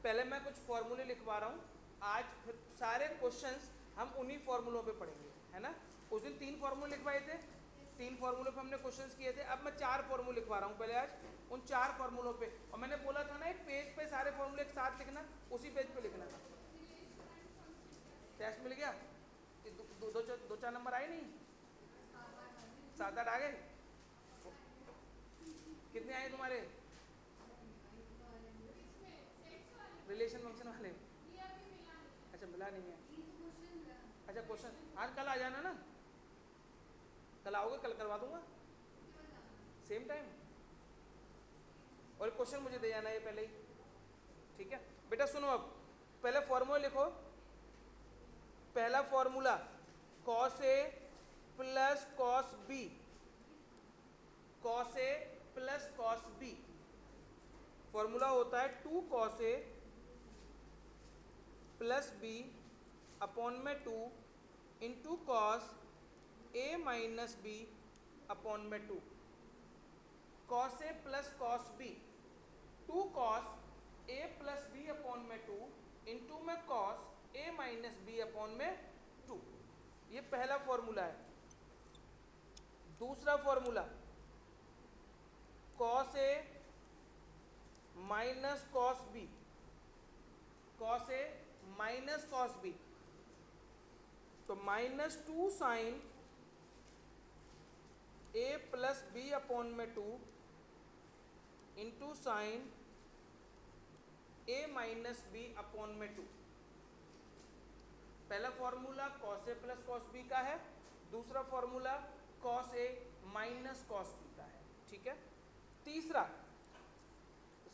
पहले मैं कुछ फॉर्मूले लिखवा रहा हूँ, आज फिर सारे क्वेश्चंस हम उन्हीं फॉर्मूलों पे पढ़ेंगे, है ना। उस दिन 3 फॉर्मूले लिखवाए थे, 3 फॉर्मूलों पे हमने क्वेश्चंस किए थे। अब मैं 4 फॉर्मूले लिखवा रहा हूँ पहले आज, उन 4 फॉर्मूलों पे। और मैंने बोला था ना एक पेज पे सारे फॉर्मूले एक साथ लिखना, उसी पेज पे लिखना था। टेस्ट मिल गया? दो चार नंबर आए नहीं? 7-8 आ गए? कितने आए तुम्हारे रिलेशन फंक्शन वाले? अच्छा मिला नहीं है। अच्छा क्वेश्चन आज कल आ जाना ना, कल आओगे, कल करवा दूंगा सेम टाइम। और क्वेश्चन मुझे दे जाना ये पहले ही, ठीक है बेटा। सुनो अब पहले फॉर्मूला लिखो। पहला formula cos A plus cos B, cos A plus cos B. Formula होता है 2 cos A plus B upon में 2 into cos A minus B upon में 2। Cos A plus cos B, 2 cos A plus B upon में 2 into में cos A minus B upon में 2। ये पहला formula है। दूसरा formula cos A minus cos B, cos A minus cos B, तो -2 sine A plus B upon में 2 into sine A minus B upon में 2। पहला formula cos A plus cos B का है, दूसरा formula cos A minus cos B का है, ठीक है। तीसरा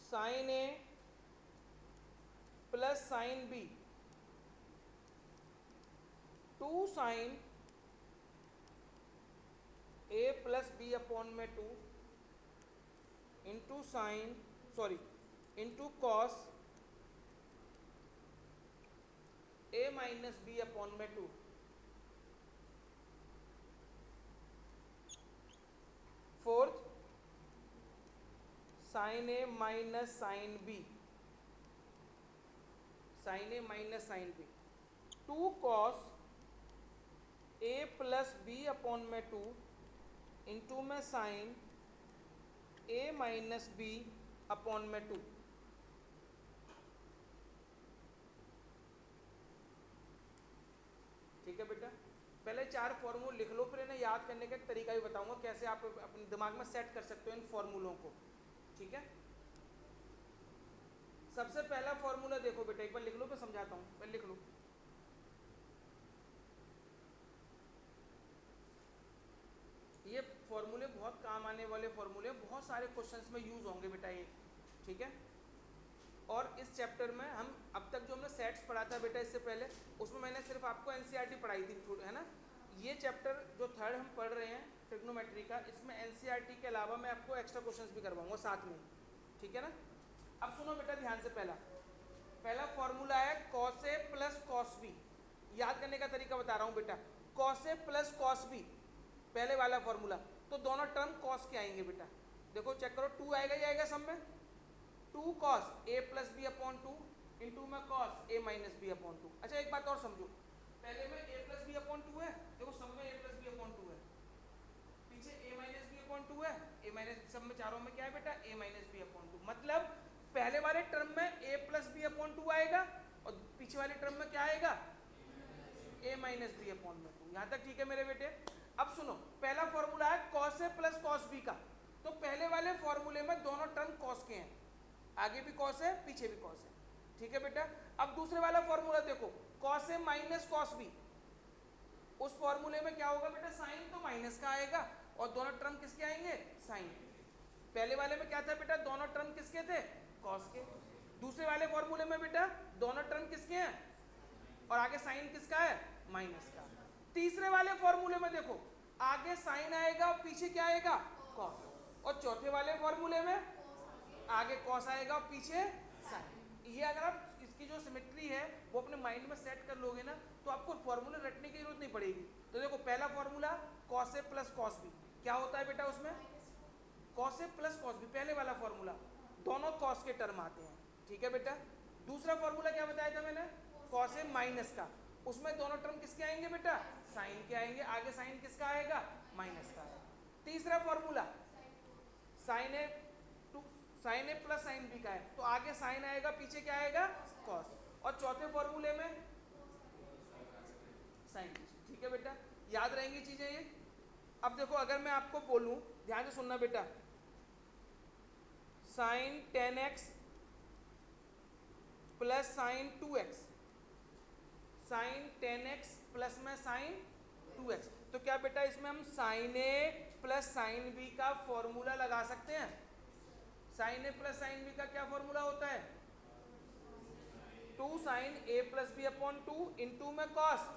sign A plus sine B, 2 sine A plus B upon में 2 into sine into cos A minus B upon में 2। Fourth sign A minus sine B, sign A minus sine B, 2 cos A plus B upon में 2 into में sign A minus B upon में 2। ठीक है बेटा, पहले 4 फॉर्मूले लिख लो, फिर इन्हें याद करने का एक तरीका भी बताऊंगा कैसे आप अपने दिमाग में सेट कर सकते हो इन फॉर्मूलों को, ठीक है। सबसे पहला फॉर्मूला देखो बेटा, एक बार लिख लो, फिर समझाता हूं, पहले लिख लो। ये फॉर्मूले बहुत काम आने वाले फॉर्मूले, बहुत सारे क्वेश्चंस में यूज होंगे बेटा ये, ठीक है। और इस चैप्टर में हम अब तक जो हमने सेट्स पढ़ा था बेटा इससे पहले, उसमें मैंने सिर्फ आपको एनसीईआरटी पढ़ाई थी, है ना। ये चैप्टर जो थर्ड हम पढ़ रहे हैं ट्रिग्नोमेट्री का, इसमें एनसीईआरटी के अलावा मैं आपको एक्स्ट्रा क्वेश्चंस भी करवाऊंगा साथ में, ठीक है ना। अब सुनो बेटा ध्यान से, पहला फॉर्मूला है cos A plus cos B. याद करने का तरीका बता रहा हूँ बेटा, cos A plus cos B पहले वाला फॉर्मूला, तो दोनों टर्म कॉस के आएंगे बेटा। देखो चेक करो, 2 आएगा ही आएगा सब में, 2 cos A plus B upon 2 into में cos A minus B upon 2। अच्छा एक बात और समझो, पहले में ए प्लस बी अपॉन 2 है, देखो सब में ए प्लस बी अपॉन 2 है, पीछे ए माइनस बी अपॉन 2 है, ए माइनस सब में चारों में क्या है बेटा, ए माइनस बी अपॉन 2। मतलब पहले वाले टर्म में ए प्लस बी अपॉन 2 आएगा और पीछे वाले टर्म में क्या आएगा, ए माइनस बी अपॉन में 2। यहां तक ठीक है मेरे बेटे। अब सुनो, पहला फॉर्मूला है cos A plus cos B का, तो पहले वाले फॉर्मूले में दोनों टर्म कॉस के हैं, आगे भी कॉस है पीछे भी कॉस है, ठीक है बेटा। अब दूसरे वाला फॉर्मूला देखो, cos A minus cos B, उस फॉर्मूले में क्या होगा बेटा, साइन तो माइनस का आएगा और दोनों टर्म किसके आएंगे, साइन के। पहले वाले में क्या था बेटा, दोनों टर्म किसके थे, कॉस के। दूसरे वाले फॉर्मूले में बेटा दोनों टर्म किसके हैं और आगे साइन किसका है, माइनस का। तीसरे वाले फॉर्मूले में देखो, आगे साइन आएगा और पीछे क्या आएगा, कॉस। और चौथे वाले फॉर्मूले में आगे कॉस आएगा और पीछे साइन। ये अगर आप इसकी जो सिमेट्री है वो अपने माइंड में सेट कर लोगे ना, तो आपको फॉर्मूले रटने की जरूरत नहीं पड़ेगी। तो देखो पहला formula cos A plus cos B, क्या होता है बेटा उसमें, cos A plus cos B, पहले वाला फॉर्मूला, दोनों कॉस के टर्म आते हैं, ठीक है बेटा। दूसरा फॉर्मूला क्या बताया था मैंने, कॉस ए माइनस का, उसमें दोनों टर्म किसके आएंगे बेटा, साइन के आएंगे, आगे साइन किसका आएगा, माइनस का आएगा। तीसरा formula sine A to sine A plus sine B का है, तो आगे साइन आएगा, पीछे क्या आएगा, कॉस। और चौथे फॉर्मूले में साइन, ठीक है बेटा, याद रहेंगी चीजें ये। अब देखो अगर मैं आपको बोलूं, ध्यान से सुनना बेटा, sine 10x plus sine 2x, sine 10x plus में साइन 2x, तो क्या बेटा इसमें हम sine A plus sine B का फॉर्मूला लगा सकते हैं। Sine A plus sine B का क्या फॉर्मूला होता है, 2 sine A plus B upon 2 into में कॉस।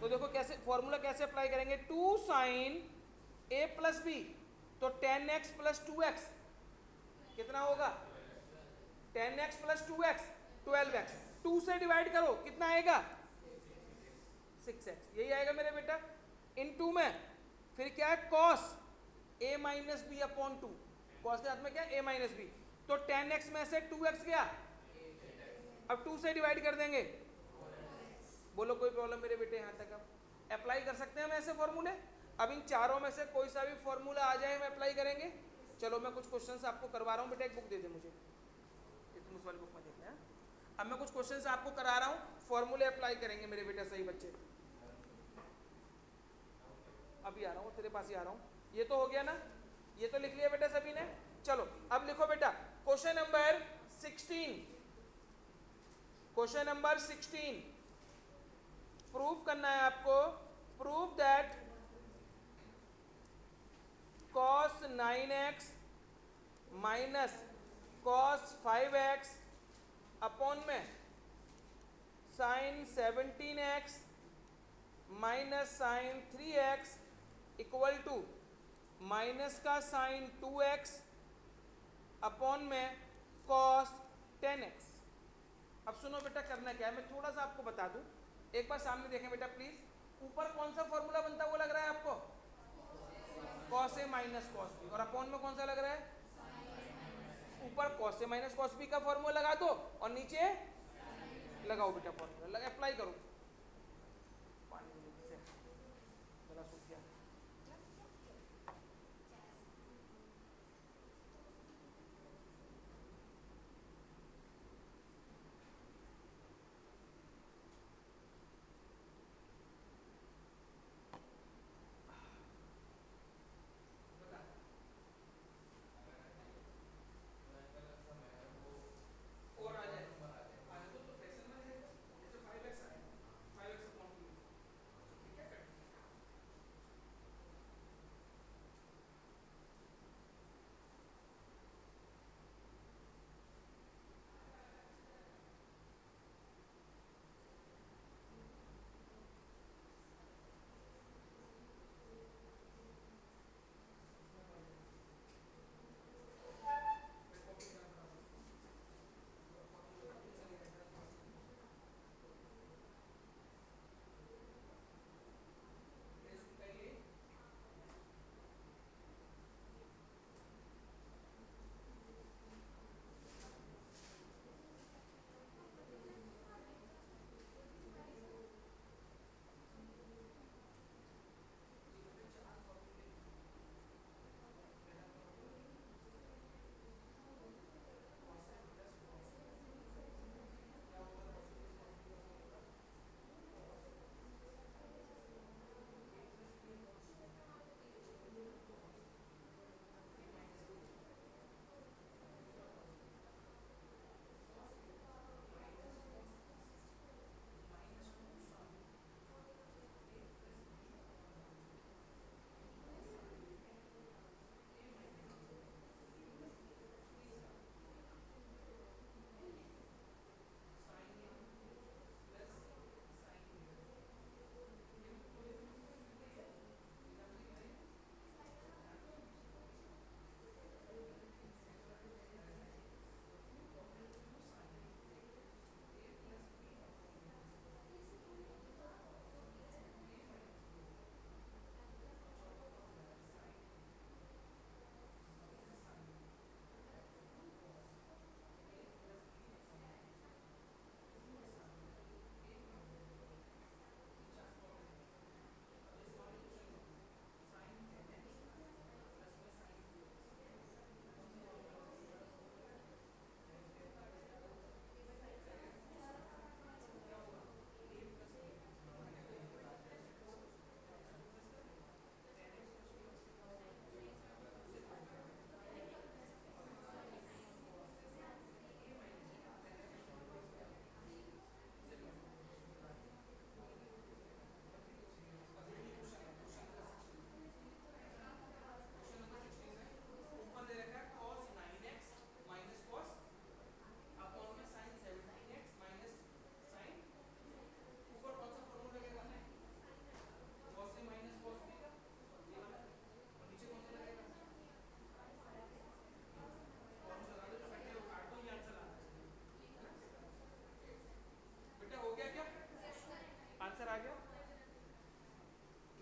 तो देखो कैसे फॉर्मूला कैसे अप्लाई करेंगे, 2 साइन ए प्लस बी, तो 10x प्लस 2x कितना होगा, 10x प्लस 2x 12x, 2 से डिवाइड करो कितना आएगा 6x, यही आएगा मेरे बेटा, इनटू में फिर क्या है cos a minus B upon 2, cos के साथ में क्या a माइनस बी, तो 10x में से 2x गया, अब 2 से डिवाइड कर देंगे, बोलो कोई प्रॉब्लम मेरे बेटे, यहाँ तक अब अप्लाई कर सकते हैं हम ऐसे फॉर्मूले। अब इन चारों में से कोई सा भी फॉर्मूला आ जाए हम अप्लाई करेंगे। चलो मैं कुछ क्वेश्चंस आपको करवा रहा हूँ बेटा, एक बुक दे दे मुझे, तुम उस वाली बुक में देखना है। अब मैं कुछ क्वेश्चंस आपको करा रहा हूँ, फॉर्मूले अप्लाई करेंगे मेरे बेटा, सही बच्चे। अभी आ रहा हूँ, तेरे पास ही आ रहा हूँ। ये तो हो गया ना, ये तो लिख लिया बेटा सभी ने। चलो अब लिखो बेटा question number 16, question number 16 prove करना है आपको, prove that cos 9x minus cos 5x upon में sin 17x माइनस sin 3x equal to minus का sin 2x अपॉन में cos 10x। अब सुनो बेटा करना क्या है, मैं थोड़ा सा आपको बता दूं, एक बार सामने देखें बेटा प्लीज। ऊपर कौन सा फॉर्मूला बनता हुआ लग रहा है आपको, cos a minus cos b, और अपॉन में कौन सा लग रहा है, ऊपर cos a minus cos b का फॉर्मूला लगा दो और नीचे लगाओ बेटा फॉर्मूला, अप्लाई करो। पानी से गला सूख गया। और आ जाए, तो प्रेशर में रहेगा, जैसे 5x आए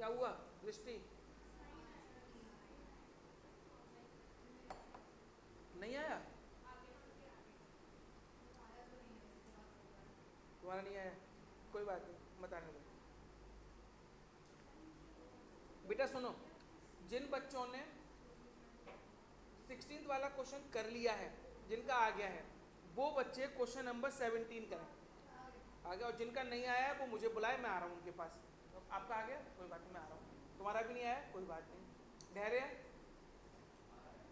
हुआ दृष्टि? नहीं आया? तुम्हारा नहीं आया, कोई बात नहीं, बताने दो। बेटा सुनो, जिन बच्चों ने 16th वाला क्वेश्चन कर लिया है, जिनका आ गया है, वो बच्चे क्वेश्चन नंबर 17 करें। आ गया? और जिनका नहीं आया है वो मुझे बुलाए, मैं आ रहा हूँ उनके पास। तो आपका आ गया, कोई बात नहीं, मैं आ रहा हूँ। तुम्हारा भी नहीं आया, कोई बात नहीं। धैर्य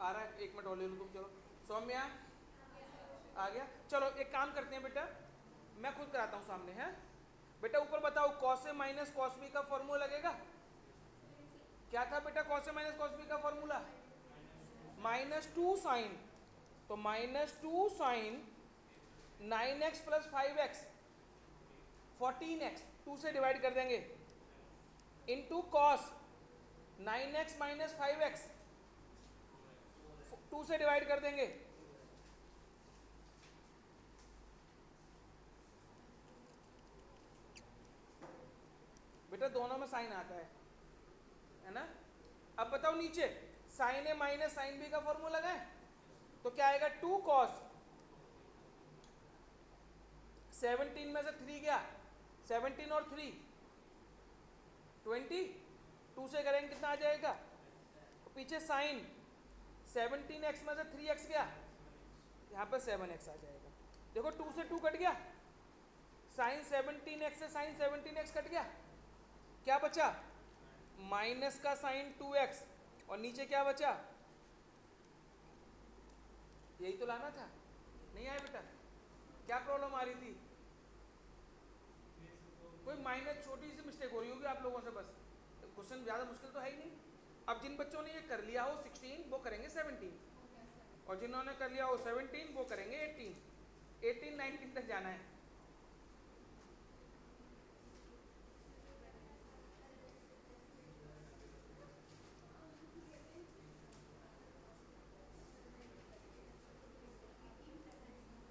आ रहा है, 1 मिनट और ले लो तुम। चलो सौम्या आ गया। चलो एक काम करते हैं बेटा, मैं खुद कराता हूँ सामने, है बेटा। ऊपर बताओ, cos A minus cos B का फॉर्मूला लगेगा? क्या था बेटा cos A minus cos B का फॉर्मूला? -2 साइन। तो -2 sign 9x plus 5x 14x 2 से डिवाइड कर देंगे, into cos 9x minus 5x 2 से डिवाइड कर देंगे। बेटा दोनों में साइन आता है ना? अब बताओ नीचे, sign A minus sine B का फॉर्मूला लगाए तो क्या आएगा? 2 कॉस 17 में से 3 गया, 17 और 3 20, 2 से करेंगे कितना आ जाएगा? पीछे साइन 17x में से 3x गया, यहाँ पर 7x आ जाएगा। देखो 2 से 2 कट गया, साइन 17x से साइन 17x कट गया, क्या बचा? माइनस का साइन 2x, और नीचे क्या बचा? यही तो लाना था। नहीं आया बेटा? क्या प्रॉब्लम आ रही थी? कोई माइनर छोटी सी मिस्टेक हो रही होगी आप लोगों से, बस। क्वेश्चन ज़्यादा मुश्किल तो है ही नहीं। अब जिन बच्चों ने ये कर लिया हो 16 वो करेंगे 17, और जिन्होंने कर लिया हो 17 वो करेंगे 18 19 तक जाना है।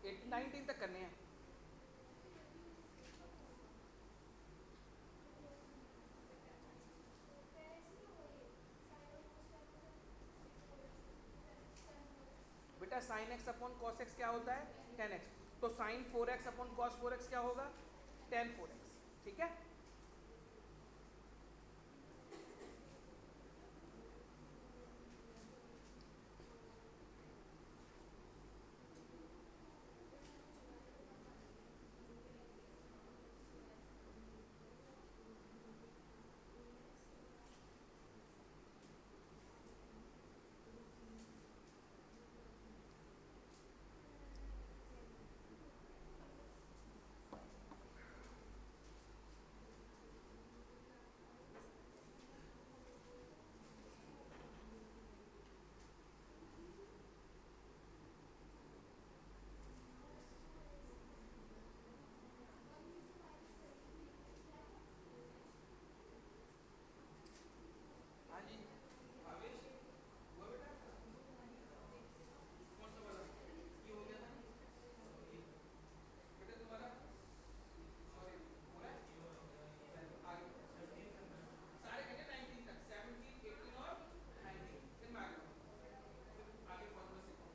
एट 19 तक करने हैं। बेटा sine x upon cos x क्या होता है? 10x। तो sign 4x upon cos 4x क्या होगा? tan 4x। ठीक है? हाँ जी आवेश हुआ बेटा? कौन सा वाला ये हो गया था बेटा तुम्हारा? सॉरी हो रहा है आगे सारे करेंगे 19 तक, 17 18 और 19, फिर मैं आगे आगे फॉर्मूला सीखूंगा।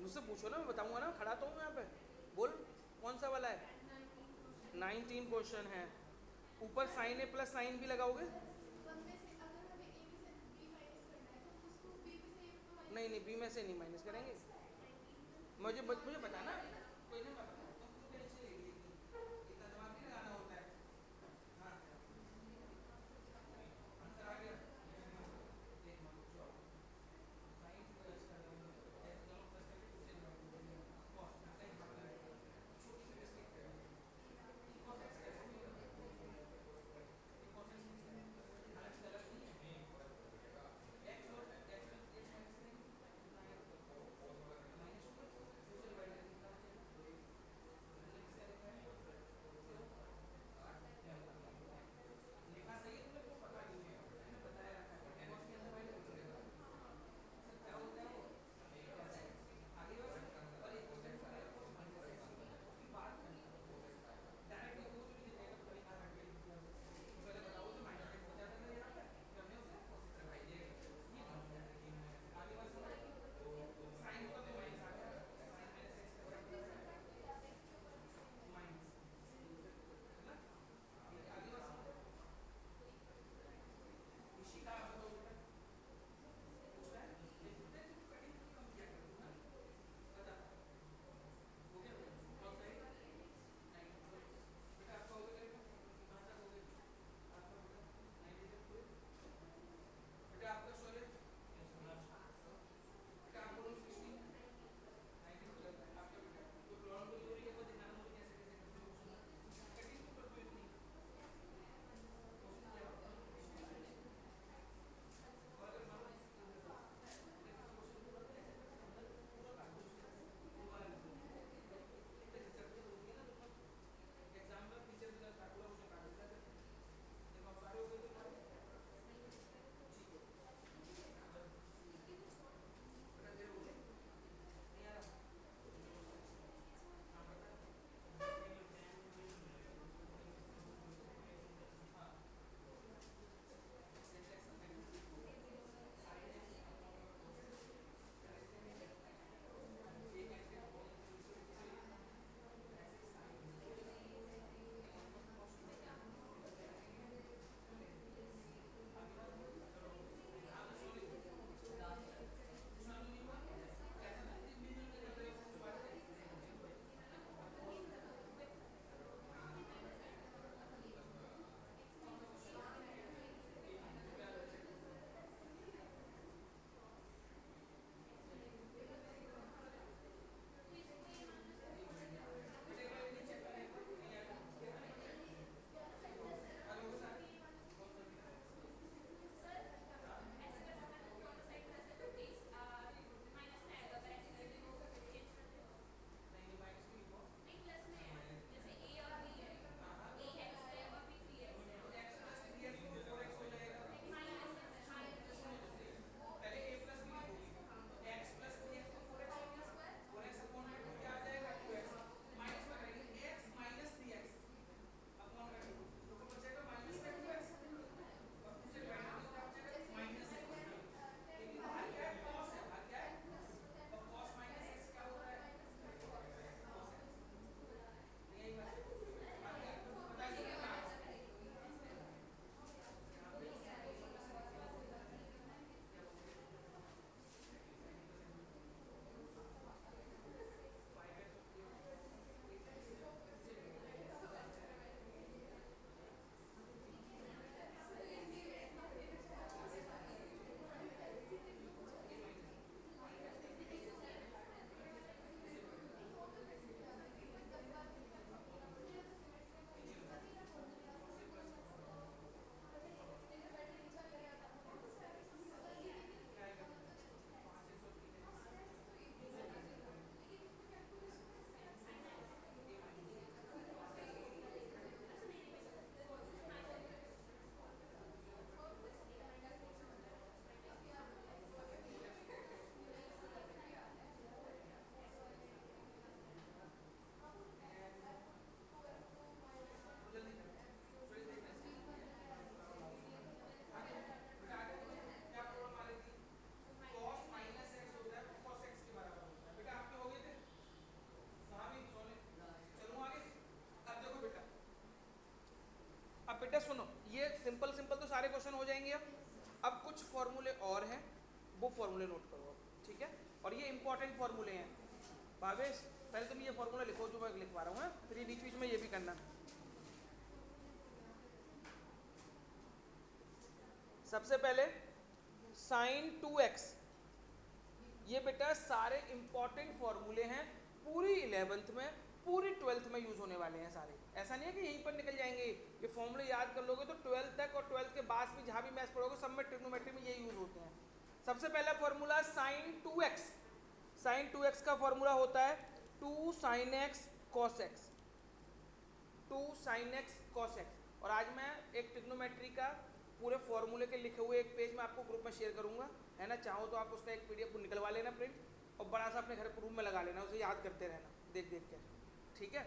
मुझसे पूछो ना, मैं बताऊंगा ना, खड़ा तो हूँ यहाँ पे। बोल कौन सा वाला है? 19 क्वेश्चन है। ऊपर sine A plus sine B लगाओगे? नहीं नहीं, बी में से नहीं माइनस करेंगे। मुझे बताना, कोई नहीं, मैं बताता हूँ, तुम क्यों टेंशन ले रही है इतना दिमाग नहीं लगाना होता है। हाँ, आंसर आ गया। एक मान लो साइन को एच कर दो, एच दोनों प्लस करके दूसरे डिवाइड कर दो, कॉस साइन भाग लगाएगा। छोटी सी मिस्टेक है, कॉस एक्स कैसे होगा, ये कॉस एक्स मिस है, हालांकि गलत नहीं है, एक्स और एक्स माइनस करेंगे कितना आएगा, माइनस टू एक्स, टू से डिवाइड करेंगे कितना बचेगा, सुनो, ये सिंपल सिंपल तो सारे क्वेश्चन हो जाएंगे। अब कुछ फॉर्मूले और हैं, वो फॉर्मूले नोट करो अब, ठीक है। और ये इंपॉर्टेंट फॉर्मूले हैं। भावेश पहले तुम ये फॉर्मूला लिखो जो मैं लिखवा रहा हूँ, फिर ये बीच बीच में ये भी करना। सबसे पहले साइन 2x, ये बेटा सारे इंपॉर्टेंट फॉर्मूले हैं, पूरी 11th में पूरी 12th में यूज होने वाले हैं सारे। ऐसा नहीं है कि यहीं पर निकल जाएंगे, ये फॉर्मूले याद कर लोगे तो 12th तक और 12th के बाद भी जहाँ भी मैथ्स पढ़ोगे सब में ट्रिग्नोमेट्री में ये यूज होते हैं। सबसे पहला formula sine 2x, sign 2x का फॉर्मूला होता है 2 sin x cos x, 2 sin x cos x। और आज मैं एक ट्रिग्नोमेट्री का पूरे फॉर्मूले के लिखे हुए एक पेज में आपको ग्रुप में शेयर करूंगा, है ना। चाहो तो आप उसका एक PDF को निकलवा लेना प्रिंट, और बड़ा सा अपने घर रूम में लगा लेना, उसे याद करते रहना देख देख के, ठीक है।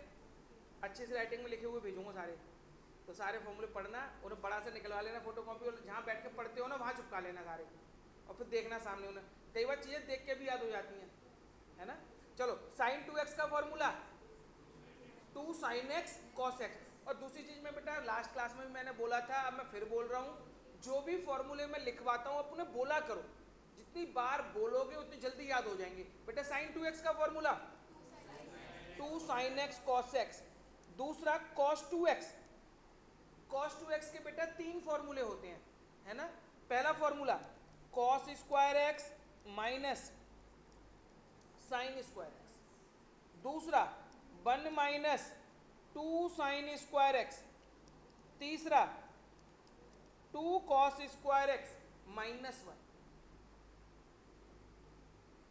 अच्छे से राइटिंग में लिखे हुए भेजूंगा सारे, तो सारे फॉर्मूले पढ़ना, उन्हें बड़ा से निकलवा लेना फोटो कॉपी, और जहाँ बैठ के पढ़ते हो ना वहाँ चिपका लेना सारे, और फिर देखना सामने उन्हें। कई बार चीज़ें देख के भी याद हो जाती हैं, है ना। चलो साइन 2x का formula 2 sin x cos x। और दूसरी चीज़ में बेटा लास्ट क्लास में भी मैंने बोला था, अब मैं फिर बोल रहा हूँ, जो भी फॉर्मूले में लिखवाता हूँ अपने बोला करो, जितनी बार बोलोगे उतनी जल्दी याद हो जाएंगे। बेटा साइन 2x का formula 2 sin x cos x। दूसरा cos 2x, cos 2x के बेटा 3 फॉर्मूले होते हैं, है ना। पहला formula cos square x minus sign square x, दूसरा 1 माइनस 2 sin स्क्वायर x, तीसरा 2 cos square x minus 1।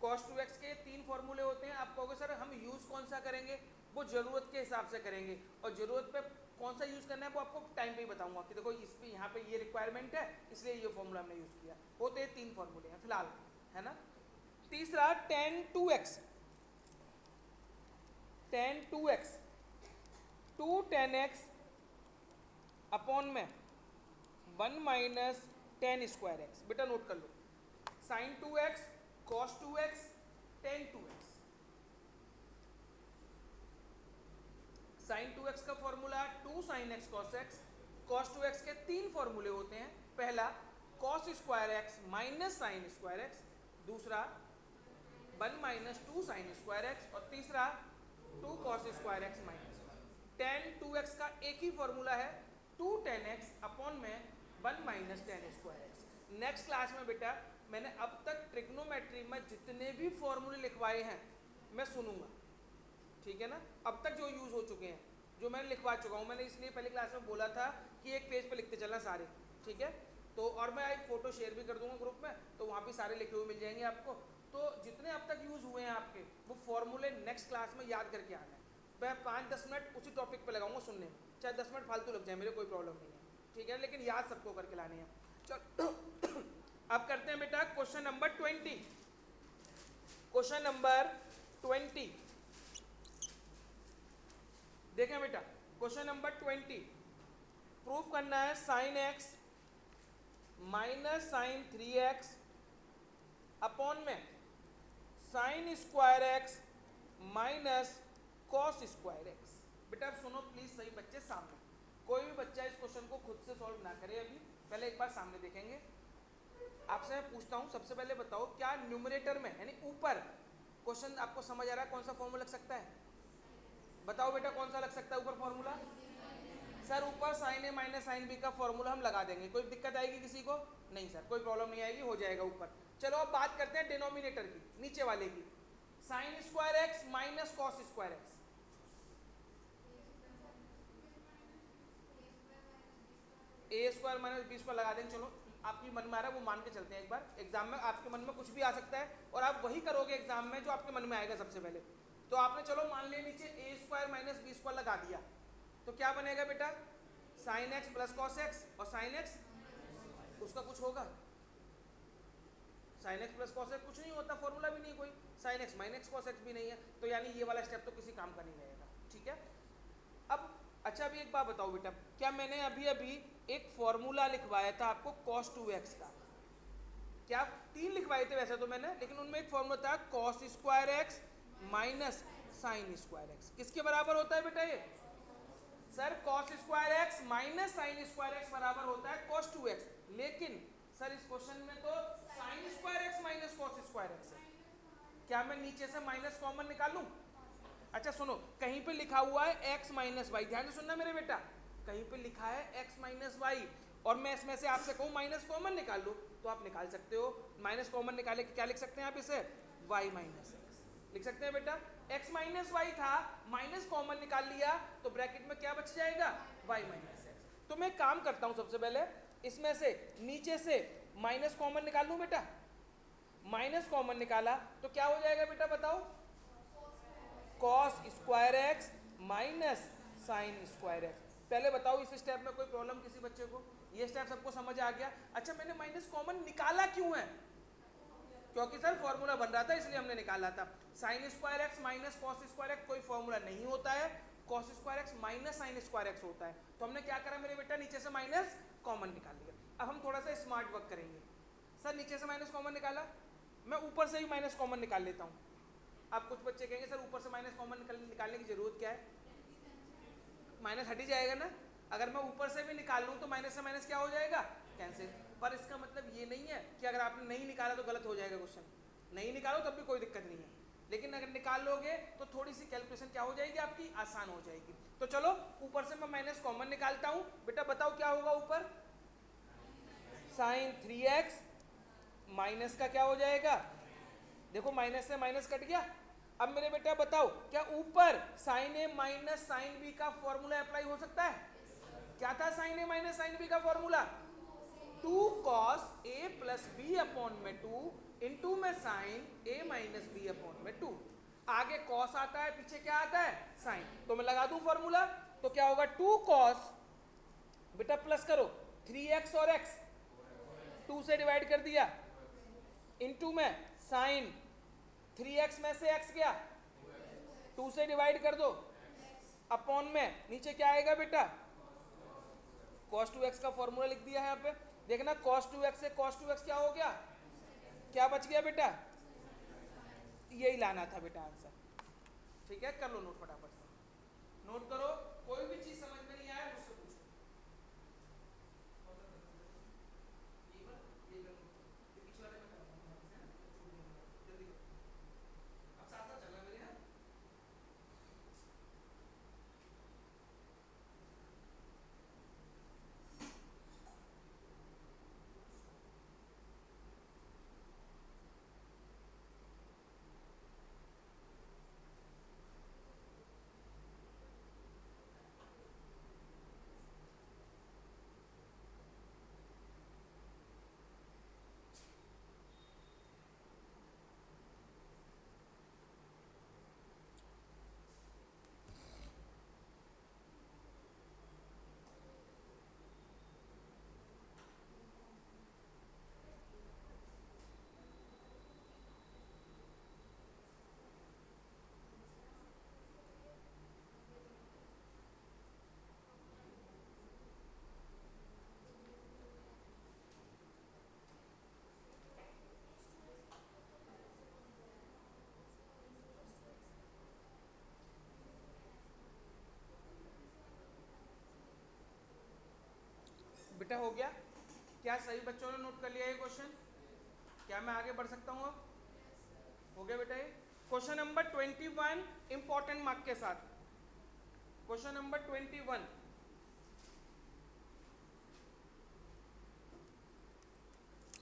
cos 2x के 3 फॉर्मूले होते हैं। आप कहोगे सर हम यूज कौन सा करेंगे, वो जरूरत के हिसाब से करेंगे, और जरूरत पे कौन सा यूज करना है वो आपको टाइम पे ही बताऊंगा कि देखो इस पे यहाँ पे ये रिक्वायरमेंट है इसलिए ये फॉर्मूला हमने यूज किया। होते 3 फॉर्मूले हैं फिलहाल, है ना। तीसरा tan 2x, tan 2x 2 tan x upon में 1 माइनस tan स्क्वायर x। बेटा नोट कर लो, sin 2x cos 2x tan 2x। sin 2x का formula 2 sin x cos x। cos 2x के 3 फॉर्मूले होते हैं, पहला cos square x minus sign square x, दूसरा 1 माइनस 2 sin स्क्वायर x, और तीसरा 2 cos square x minus 1। tan 2x का एक ही फॉर्मूला है 2 tan x अपॉन में 1 minus tan square x। Next class में बेटा मैंने अब तक ट्रिग्नोमेट्री में जितने भी फॉर्मूले लिखवाए हैं मैं सुनूंगा, ठीक है ना। अब तक जो यूज हो चुके हैं, जो मैंने लिखवा चुका हूँ, मैंने इसलिए पहली क्लास में बोला था कि एक पेज पे लिखते चलना सारे, ठीक है। तो और मैं एक फोटो शेयर भी कर दूंगा ग्रुप में, तो वहाँ भी सारे लिखे हुए मिल जाएंगे आपको। तो जितने अब तक यूज हुए हैं आपके वो फॉर्मूले नेक्स्ट क्लास में याद करके आना है। मैं 5-10 मिनट उसी टॉपिक पे लगाऊंगा सुनने में, चाहे 10 मिनट फालतू लग जाए मेरे कोई प्रॉब्लम नहीं है, ठीक है, लेकिन याद सबको करके लाने हैं। चलो अब करते हैं बेटा क्वेश्चन नंबर 20। क्वेश्चन नंबर 20 देखें बेटा, क्वेश्चन नंबर 20 प्रूव करना है sine x minus sine 3x upon में sine square x minus cos square x। बेटा अब सुनो प्लीज सही बच्चे, सामने कोई भी बच्चा इस क्वेश्चन को खुद से सॉल्व ना करे, अभी पहले एक बार सामने देखेंगे। आपसे मैं पूछता हूँ सबसे पहले बताओ क्या न्यूमरेटर में यानी ऊपर क्वेश्चन आपको समझ आ रहा है कौन सा फॉर्मूला लग सकता है? बताओ बेटा कौन सा लग सकता है ऊपर फॉर्मूला? सर ऊपर sine A minus sine B का फॉर्मूला हम लगा देंगे, कोई दिक्कत आएगी किसी को? नहीं सर कोई प्रॉब्लम नहीं आएगी, हो जाएगा ऊपर। चलो अब बात करते हैं डिनोमिनेटर की, नीचे वाले की, sine square x minus cos square x. A square minus B square लगा देंगे। चलो आपकी मन में आ रहा है वो मान के चलते हैं, एक बार एग्जाम में आपके मन में कुछ भी आ सकता है और आप वही करोगे एग्जाम में जो आपके मन में आएगा सबसे पहले। तो आपने चलो मान लिया नीचे ए स्क्वायर माइनस बी स्क्वायर लगा दिया, तो क्या बनेगा बेटा? Sine X plus cos x, और साइन एक्स उसका कुछ होगा? Sign X plus cos x कुछ नहीं होता, फॉर्मूला भी नहीं कोई, sign X minus cos x भी नहीं है, तो यानी ये वाला स्टेप तो किसी काम का नहीं रहेगा, ठीक है। अब अच्छा अभी एक बात बताओ बेटा, क्या मैंने अभी अभी एक फॉर्मूला लिखवाया था आपको cos 2x का, क्या 3 लिखवाए थे वैसे तो मैंने, लेकिन उनमें एक फॉर्मूला था cos square x minus sign square x, किसके बराबर होता है बेटा ये? Sir cos square x minus sign square x बराबर होता है cos 2x, लेकिन सर इस क्वेश्चन में तो sign square x minus cos square x है। क्या मैं नीचे से माइनस कॉमन निकालूं? अच्छा सुनो, कहीं पे लिखा हुआ है x माइनस वाई, ध्यान से सुनना मेरे बेटा, कहीं पे लिखा है x माइनस वाई और मैं इसमें से आपसे कहूँ माइनस कॉमन निकाल लो तो आप निकाल सकते हो। माइनस कॉमन निकाले क्या लिख सकते हैं आप इसे? y माइनस एक्स लिख सकते हैं बेटा। x माइनस वाई था, माइनस कॉमन निकाल लिया तो ब्रैकेट में क्या बच जाएगा? y minus x. तो मैं काम करता हूँ, सबसे पहले इसमें से नीचे से माइनस कॉमन निकाल लूँ बेटा। माइनस कॉमन निकाला तो क्या हो जाएगा बेटा बताओ? cos square x minus sign square x. पहले बताओ इस स्टेप में कोई प्रॉब्लम किसी बच्चे को? ये स्टेप सबको समझ आ गया? अच्छा मैंने माइनस कॉमन निकाला क्यों है? क्योंकि सर फॉर्मूला बन रहा था इसलिए हमने निकाला था। Sign square x minus cos square x कोई फॉर्मूला नहीं होता है, cos square x minus sign square x होता है। तो हमने क्या करा मेरे बेटा? नीचे से माइनस कॉमन निकाल लिया। अब हम थोड़ा सा स्मार्ट वर्क करेंगे। सर नीचे से माइनस कॉमन निकाला, मैं ऊपर से भी माइनस कॉमन निकाल लेता हूँ। अब कुछ बच्चे कहेंगे सर ऊपर से माइनस कॉमन निकालने की जरूरत क्या है? माइनस हट ही जाएगा ना। अगर मैं ऊपर से भी निकाल लूँ तो माइनस से माइनस क्या हो जाएगा? कैंसिल। पर इसका मतलब ये नहीं है कि अगर आपने नहीं निकाला तो गलत हो जाएगा क्वेश्चन। नहीं निकालो तब भी कोई दिक्कत नहीं है, लेकिन अगर निकाल लोगे तो थोड़ी सी कैलकुलेशन क्या हो जाएगी आपकी? आसान हो जाएगी। तो चलो ऊपर से मैं माइनस कॉमन निकालता हूँ। बेटा बताओ क्या होगा ऊपर? साइन 3x माइनस का क्या हो जाएगा? देखो माइनस से माइनस कट गया। अब मेरे बेटा बताओ क्या ऊपर sine A minus sine B का फॉर्मूला अप्लाई हो सकता है? क्या था sine A minus sine B का formula? 2 cos a plus B upon में 2 इंटू में sine a minus B upon में 2। आगे cos आता है, पीछे क्या आता है? साइन। तो मैं लगा दूं फॉर्मूला, तो क्या होगा? 2 cos बेटा प्लस करो 3x और x 2 से डिवाइड कर दिया इंटू में साइन 3x में से x गया 2 से डिवाइड कर दो अपॉन में नीचे क्या आएगा बेटा? cos 2x का फॉर्मूला लिख दिया है यहाँ पे। देखना cos 2x से cos 2x क्या हो गया? क्या बच गया बेटा? यही लाना था बेटा आंसर। ठीक है, कर लो नोट फटाफट से। नोट करो, कोई भी चीज समझ में नहीं आया मुझसे पूछो। जल्दी करो, अब साथ साथ चलना मेरे। यहाँ बेटा हो गया? क्या सही बच्चों ने नोट कर लिया ये क्वेश्चन? क्या मैं आगे बढ़ सकता हूँ अब? हो गया बेटा ये क्वेश्चन नंबर 21 इंपॉर्टेंट मार्क के साथ। क्वेश्चन नंबर 21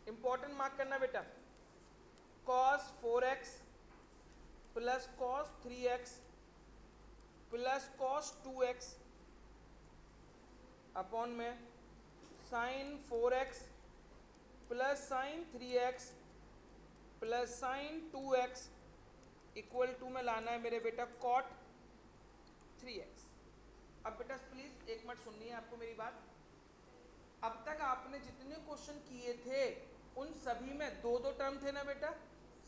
इंपॉर्टेंट मार्क करना बेटा। cos 4x plus cos 3x प्लस cos 2x अपॉन में sine 4x plus sine 3x plus sine 2x equal to में लाना है मेरे बेटा cot 3x। अब बेटा प्लीज एक मिनट सुननी है आपको मेरी बात। अब तक आपने जितने क्वेश्चन किए थे उन सभी में दो दो टर्म थे ना बेटा?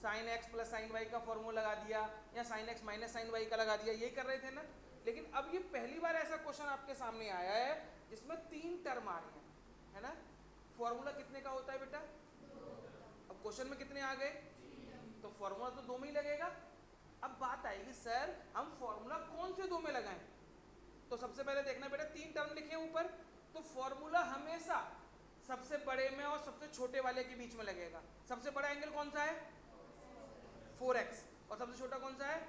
Sine X plus sine Y का फॉर्मूला लगा दिया या sine X minus sine Y का लगा दिया, यही कर रहे थे ना? लेकिन अब ये पहली बार ऐसा क्वेश्चन आपके सामने आया है जिसमें 3 टर्म आ रहे हैं, है ना? फॉर्मूला कितने का होता है बेटा? अब क्वेश्चन में कितने आ गए? तो फॉर्मूला तो 2 में ही लगेगा। अब बात आएगी सर हम फॉर्मूला कौन से 2 में लगाएं? तो तो सबसे पहले देखना बेटा 3 टर्म लिखे ऊपर, तो फॉर्मूला हमेशा सबसे बड़े में और सबसे छोटे वाले के बीच में लगेगा। सबसे बड़ा एंगल कौन सा है 4x और सबसे छोटा कौन सा है,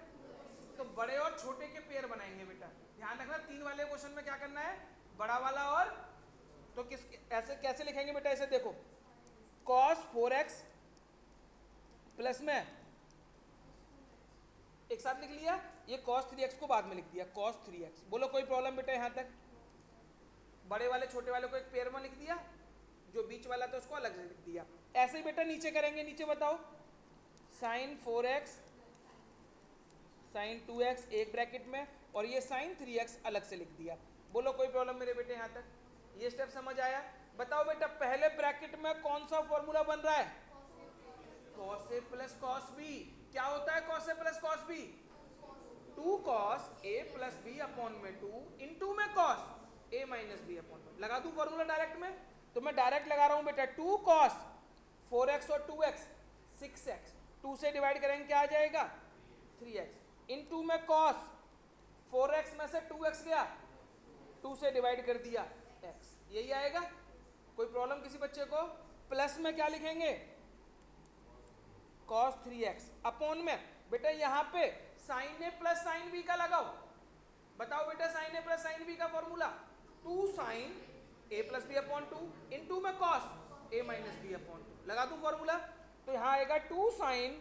तो बड़े और छोटे के पेयर बनाएंगे बेटा। ध्यान रखना 3 वाले क्वेश्चन में क्या करना है, बड़ा वाला और, तो किस ऐसे कैसे लिखेंगे बेटा, ऐसे देखो cos 4x प्लस में एक साथ लिख लिया, ये cos 3x को बाद में लिख दिया cos 3x। बोलो कोई प्रॉब्लम बेटा यहाँ तक, बड़े वाले छोटे वाले को एक पेयर में लिख दिया, जो बीच वाला था उसको अलग से लिख दिया। ऐसे ही बेटा नीचे करेंगे, नीचे बताओ sin 4x sin 2x एक ब्रैकेट में और ये sin 3x अलग से लिख दिया। बोलो कोई प्रॉब्लम मेरे बेटे यहाँ तक, ये स्टेप समझ आया। बताओ बेटा पहले ब्रैकेट में कौन सा फॉर्मूला बन रहा है, cos a plus cos b। क्या होता है cos a plus cos b, 2 cos a plus b upon में 2 इंटू में cos a minus b upon में। लगा दूं फॉर्मूला डायरेक्ट में, तो मैं डायरेक्ट लगा रहा हूं बेटा 2 cos 4x और 2x 6x, 2 से डिवाइड करेंगे क्या आ जाएगा 3x, इंटू में cos 4x में से 2x गया 2 से डिवाइड कर दिया x, यही आएगा। कोई प्रॉब्लम किसी बच्चे को, प्लस में क्या लिखेंगे cos 3x अपॉन में बेटा यहाँ पे sin a plus sin b का लगाओ। बताओ बेटा sin a plus sin b का formula 2 sin a plus b upon 2 into में cos a minus b upon 2। लगा दूं फॉर्मूला, तो यहाँ आएगा 2 sin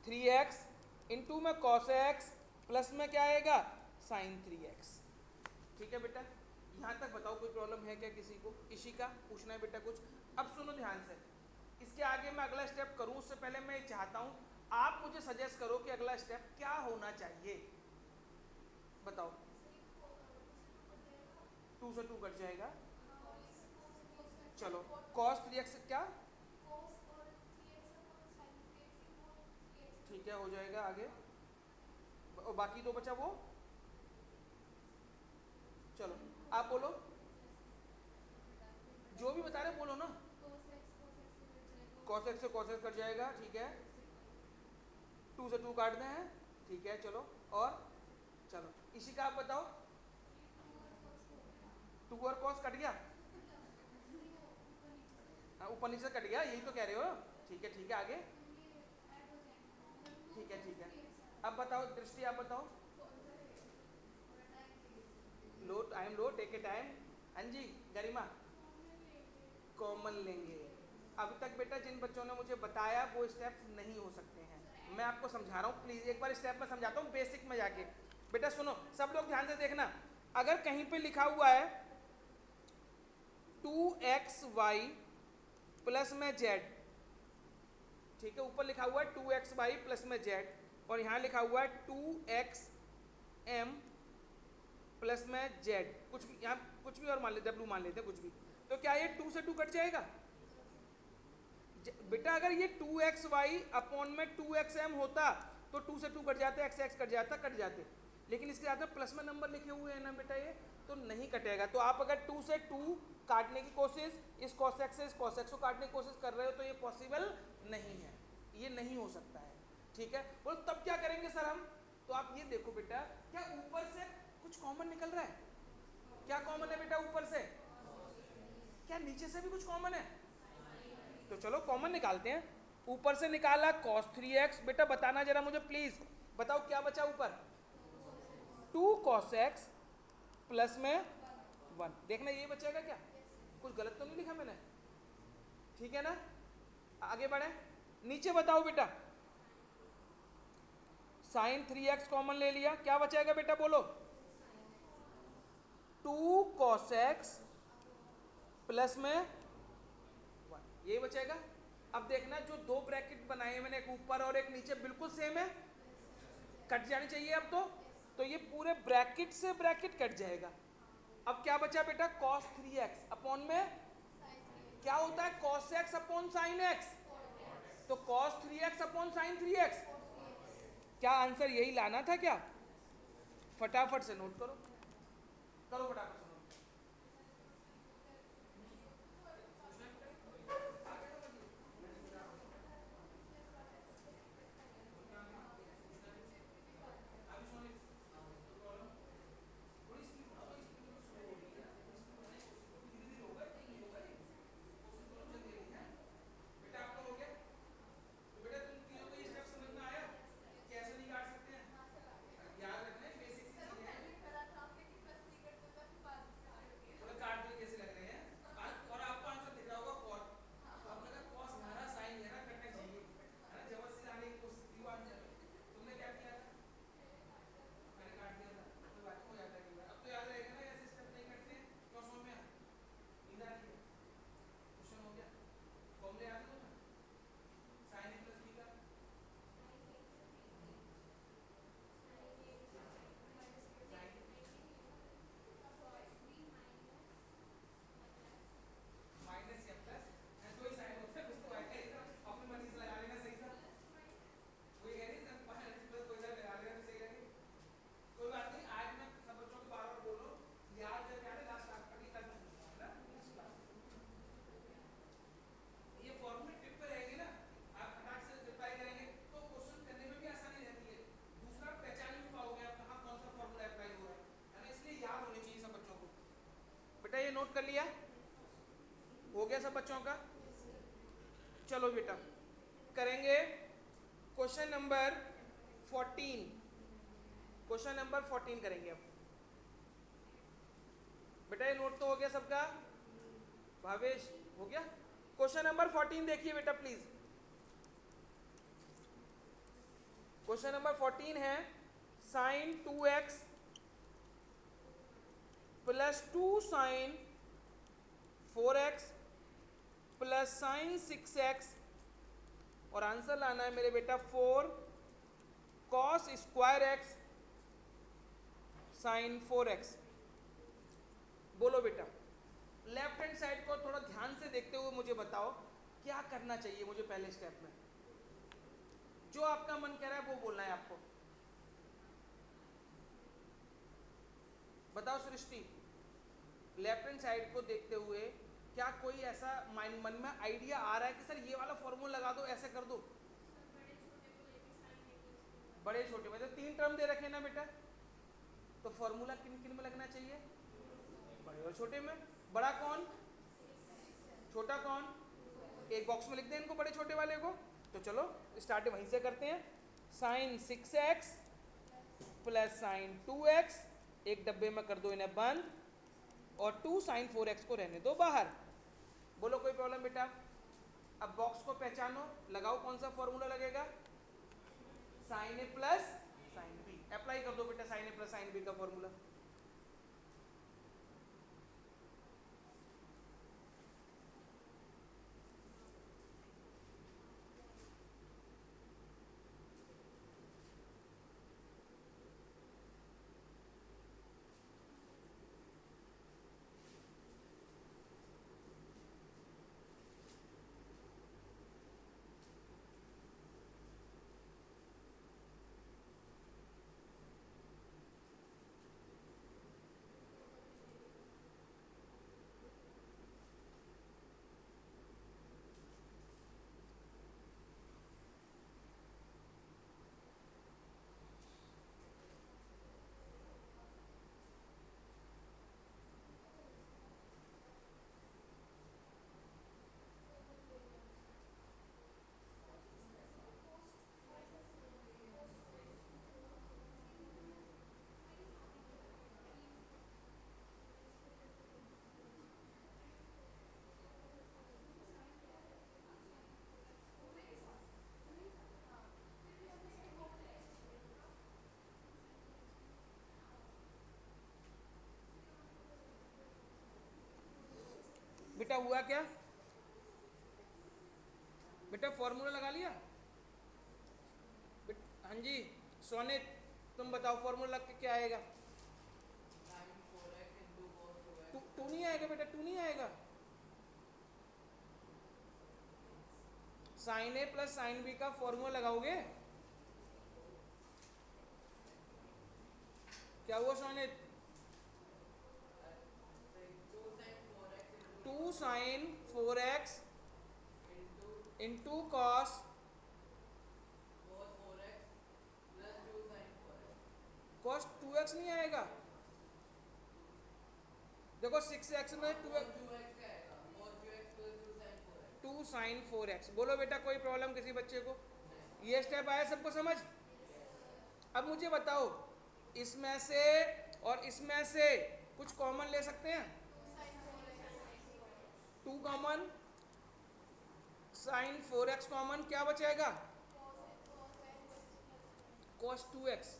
3x इंटू में cos x प्लस में क्या आएगा sin 3x। ठीक है बेटा, यहाँ तक बताओ कोई प्रॉब्लम है क्या किसी को, किसी का पूछना है बेटा कुछ। अब सुनो ध्यान से, इसके आगे मैं अगला स्टेप करूँ उससे पहले मैं चाहता हूँ आप मुझे सजेस्ट करो कि अगला स्टेप क्या होना चाहिए। बताओ 2 से 2 कट जाएगा, चलो cos 3x क्या, ठीक है हो जाएगा आगे, और बाकी तो बचा वो, चलो आप बोलो जो भी बता रहे बोलो ना। cos x से cos x कट जाएगा, ठीक है 2 से 2 काटते हैं, ठीक है चलो, और चलो इसी का आप बताओ 2 और cos कट गया, ऊपर नीचे कट गया, यही तो कह रहे हो, ठीक है आगे, ठीक है अब बताओ दृष्टि, आप बताओ लो टाइम लो, टेक ए टाइम। हाँ जी गरिमा, कॉमन लेंगे। अभी तक बेटा जिन बच्चों ने मुझे बताया वो स्टेप्स नहीं हो सकते हैं, मैं आपको समझा रहा हूँ, प्लीज एक बार स्टेप में समझाता हूँ बेसिक में जाके। बेटा सुनो सब लोग ध्यान से देखना, अगर कहीं पे लिखा हुआ है 2xy प्लस में z, ठीक है ऊपर लिखा हुआ है 2xy प्लस में z, और यहाँ लिखा हुआ है 2xm प्लस में z, कुछ भी यहाँ कुछ भी और मान लेते w मान लेते हैं कुछ भी, तो क्या ये 2 से 2 कट जाएगा बेटा। अगर ये 2xy अपॉन में 2xm होता तो 2 से 2 कट जाते, x कट जाते, लेकिन इसके साथ में प्लस में नंबर लिखे हुए हैं ना बेटा, ये तो नहीं कटेगा। तो आप अगर 2 से 2 काटने की कोशिश, इस cos x से इस cos x को काटने की कोशिश कर रहे हो तो ये पॉसिबल नहीं है, ये नहीं हो सकता है, ठीक है। बोलो तब क्या करेंगे सर हम, तो आप ये देखो बेटा क्या ऊपर से कुछ कॉमन निकल रहा है, क्या कॉमन है बेटा ऊपर से, क्या नीचे से भी कुछ कॉमन है, तो चलो कॉमन निकालते हैं। ऊपर से निकाला cos 3x, बेटा बताना जरा मुझे प्लीज, बताओ क्या बचा ऊपर 2 cos x प्लस में 1, देखना ये बचेगा क्या, कुछ गलत तो नहीं लिखा मैंने, ठीक है ना। आगे बढ़े, नीचे बताओ बेटा sin 3x कॉमन ले लिया, क्या बचेगा बेटा बोलो 2 cos x प्लस में 1, ये बचेगा। अब देखना जो 2 ब्रैकेट बनाए मैंने, एक ऊपर और एक नीचे, बिल्कुल सेम है, कट जानी चाहिए अब तो ये पूरे ब्रैकेट से ब्रैकेट कट जाएगा। अब क्या बचा बेटा cos 3x अपॉन में क्या होता है cos x upon sin x, तो cos 3x upon sin 3x, क्या आंसर यही लाना था क्या, फटाफट से नोट करो फटाफट से नोट। लिया? हो गया सब बच्चों का? चलो बेटा करेंगे क्वेश्चन नंबर 14। क्वेश्चन नंबर 14 करेंगे अब। बेटा ये नोट तो हो गया सबका? भावेश हो गया? क्वेश्चन नंबर 14 देखिए बेटा प्लीज। क्वेश्चन नंबर 14 है sine 2x plus 2 sine 4x plus sine 6x और आंसर लाना है मेरे बेटा 4 cos square x sign 4x। बोलो बेटा लेफ्ट हैंड साइड को थोड़ा ध्यान से देखते हुए मुझे बताओ क्या करना चाहिए मुझे पहले स्टेप में। जो आपका मन कह रहा है वो बोलना है आपको। बताओ सृष्टि, लेफ्ट हैंड साइड को देखते हुए क्या कोई ऐसा मन में आइडिया आ रहा है कि सर ये वाला फॉर्मूला लगा दो, ऐसे कर दो? बड़े छोटे में तो 3 टर्म दे रखे ना बेटा, तो फॉर्मूला किन किन में लगना चाहिए? बड़े और छोटे में। बड़ा कौन, छोटा कौन? एक बॉक्स में लिख दें इनको बड़े छोटे वाले को। तो चलो स्टार्ट वहीं से करते हैं। Sign 6x plus sine 2x एक डब्बे में कर दो इन्हें बंद और 2 साइन 4x को रहने दो बाहर। बोलो कोई प्रॉब्लम बेटा? अब बॉक्स को पहचानो, लगाओ कौन सा फॉर्मूला लगेगा? Sign A plus sine B. Apply कर दो बेटा sign A plus sine B का फॉर्मूला। बेटा हुआ क्या? बेटा फॉर्मूला लगा लिया? हाँ जी सोनित तुम बताओ फॉर्मूला लग के क्या आएगा? टू नहीं आएगा बेटा, टू नहीं आएगा। Sine A plus sine B का फॉर्मूला लगाओगे? क्या हुआ Sonit? 2 sine 4x into cos cos 2x नहीं आएगा। देखो 6x में 2 साइन 4x। बोलो बेटा कोई प्रॉब्लम किसी बच्चे को? ये स्टेप आया सबको समझ? अब मुझे बताओ इसमें से और इसमें से कुछ कॉमन ले सकते हैं? 2 कॉमन, साइन 4x कॉमन, क्या बचेगा? cos 2x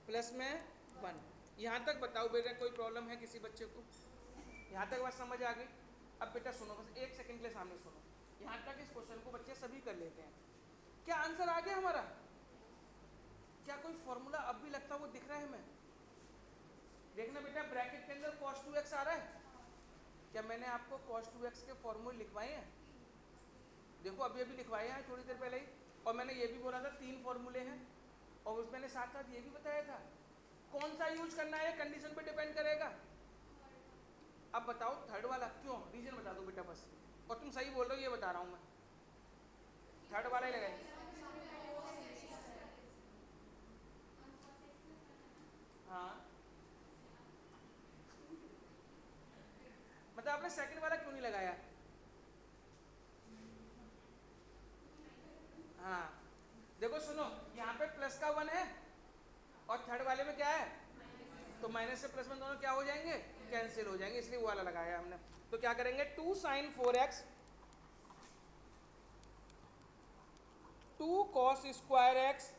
प्लस में 1। यहाँ तक बताओ बेटा कोई प्रॉब्लम है किसी बच्चे को? यहाँ तक बात समझ आ गई? अब बेटा सुनो, बस 1 सेकंड के लिए सामने सुनो। यहाँ तक इस क्वेश्चन को बच्चे सभी कर लेते हैं। क्या आंसर आ गया हमारा? क्या कोई फॉर्मूला अब भी लगता है वो दिख रहा है हमें? देखना बेटा ब्रैकेट के अंदर cos 2x आ रहा है। क्या मैंने आपको cos 2x के फॉर्मूले लिखवाए हैं? देखो अभी अभी लिखवाए हैं थोड़ी देर पहले ही। और मैंने ये भी बोला था 3 फॉर्मूले हैं और उसमें साथ साथ ये भी बताया था कौन सा यूज करना है कंडीशन पे डिपेंड करेगा। अब बताओ थर्ड वाला क्यों? रीजन बता दो बेटा बस। और तुम सही बोल रहे हो ये बता रहा हूँ मैं, थर्ड वाला ही लगाएंगे। हाँ मतलब आपने सेकंड वाला क्यों नहीं लगाया? हाँ देखो सुनो, यहाँ पे प्लस का 1 है और थर्ड वाले में क्या है, तो माइनस से प्लस में दोनों क्या हो जाएंगे, कैंसिल हो जाएंगे, इसलिए वो वाला लगाया हमने। तो क्या करेंगे, 2 sin 4x 2 cos square x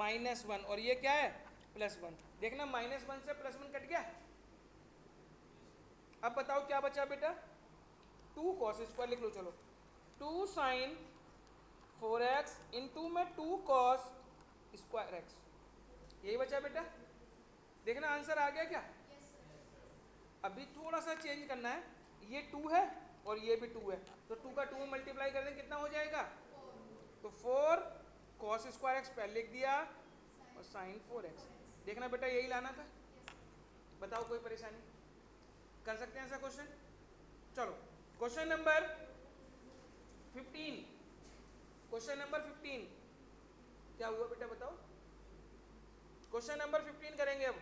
minus 1, और ये क्या है प्लस 1। देखना माइनस 1 से प्लस 1 कट गया। अब बताओ क्या बचा बेटा, 2 cos स्क्वायर लिख लो, चलो 2 sin 4x इंटू में 2 cos स्क्वायर एक्स, यही बचा बेटा। देखना आंसर आ गया क्या? अभी थोड़ा सा चेंज करना है, ये 2 है और ये भी 2 है, तो 2 का 2 में मल्टीप्लाई कर दें कितना हो जाएगा, तो 4 cos स्क्वायर एक्स पहले लिख दिया और sin 4x। देखना बेटा यही लाना था। बताओ कोई परेशानी, कर सकते हैं ऐसा क्वेश्चन? चलो क्वेश्चन नंबर 15, क्वेश्चन नंबर 15 क्या हुआ बेटा बताओ। क्वेश्चन नंबर 15 करेंगे अब।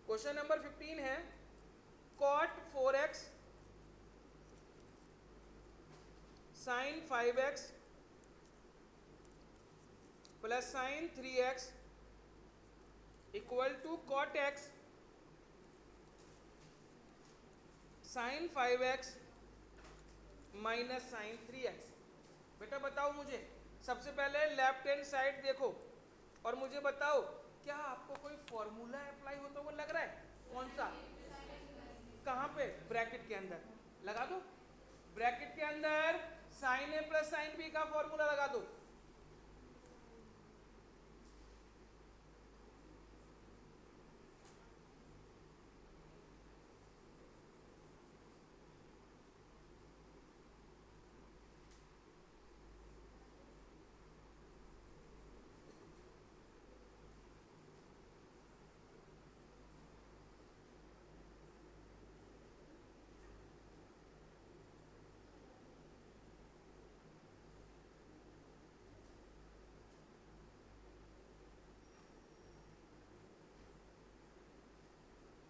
क्वेश्चन नंबर 15 है cot 4x sin 5x plus sin 3x equal to cot x sin 5x minus sin 3x। बेटा बताओ मुझे, सबसे पहले लेफ्ट हैंड साइड देखो और मुझे बताओ क्या आपको कोई फॉर्मूला अप्लाई होता हुआ लग रहा है? कौन सा? कहाँ पे? ब्रैकेट के अंदर लगा दो। ब्रैकेट के अंदर sign A plus sine B का फॉर्मूला लगा दो।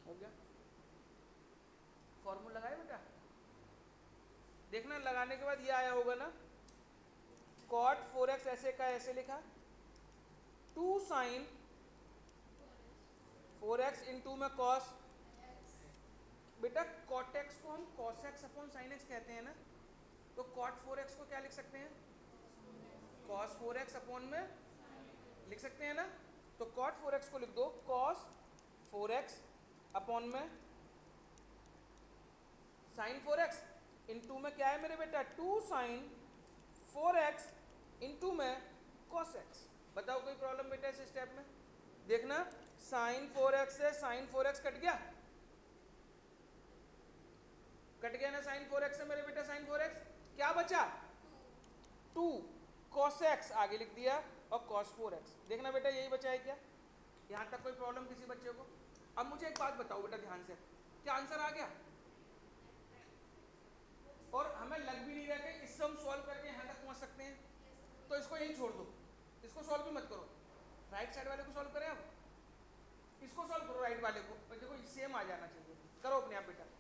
हो गया फॉर्मूला लगाए बेटा। देखना लगाने के बाद ये आया होगा ना, cot 4x ऐसे का ऐसे लिखा, 2 sin 4x इंटू में cos। बेटा cot x को हम cos x upon sin x कहते हैं ना, तो cot 4x को क्या लिख सकते हैं, cos 4x अपॉन में लिख सकते हैं ना, तो cot 4x को लिख दो cos 4x अपॉन में sin 4x इंटू में क्या है मेरे बेटा 2 sin 4x इंटू में cos x। बताओ कोई प्रॉब्लम बेटा इस स्टेप में? देखना sin 4x से sin 4x कट गया, कट गया ना sin 4x से मेरे बेटा sin 4x, क्या बचा 2 cos x आगे लिख दिया और cos 4x। देखना बेटा यही बचा है क्या? यहाँ तक कोई प्रॉब्लम किसी बच्चे को? अब मुझे एक बात बताओ बेटा ध्यान से, क्या आंसर आ गया? और हमें लग भी नहीं रहा कि इससे हम सॉल्व करके यहाँ तक पहुँच सकते हैं, तो इसको यहीं छोड़ दो, इसको सॉल्व भी मत करो। राइट साइड वाले को सॉल्व करें, अब इसको सॉल्व करो राइट वाले को, और देखो सेम आ जाना चाहिए, करो अपने आप बेटा।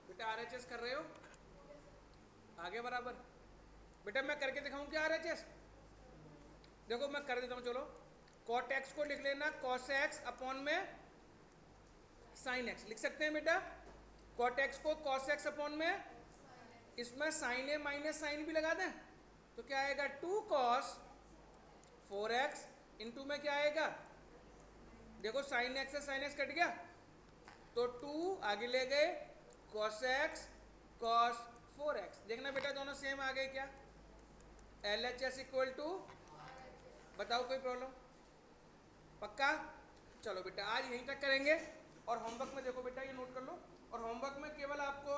बेटा RHS कर रहे हो आगे बराबर? बेटा मैं करके दिखाऊं क्या RHS? देखो मैं कर देता हूँ, चलो कॉट एक्स को लिख लेना कॉस एक्स अपॉन में साइन एक्स, लिख सकते हैं बेटा। कॉट एक्स को कॉस एक्स अपॉन में, इसमें साइन ए माइनस साइन भी लगा दें तो क्या आएगा 2 कॉस 4x इंटू में क्या आएगा, देखो साइन एक्स से साइन एक्स कट गया तो 2 आगे ले गए कॉस एक्स कॉस 4x, देखना बेटा दोनों सेम आ गए क्या, LHS इक्वल टू, बताओ कोई प्रॉब्लम, पक्का। चलो बेटा आज यहीं तक करेंगे, और होमवर्क में देखो बेटा ये नोट कर लो, और होमवर्क में केवल आपको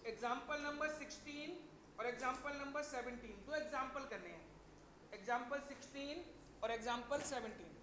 एग्जाम्पल नंबर 16 और एग्जाम्पल नंबर 17, दो एग्जाम्पल करने हैं, एग्जाम्पल 16 और एग्जाम्पल 17।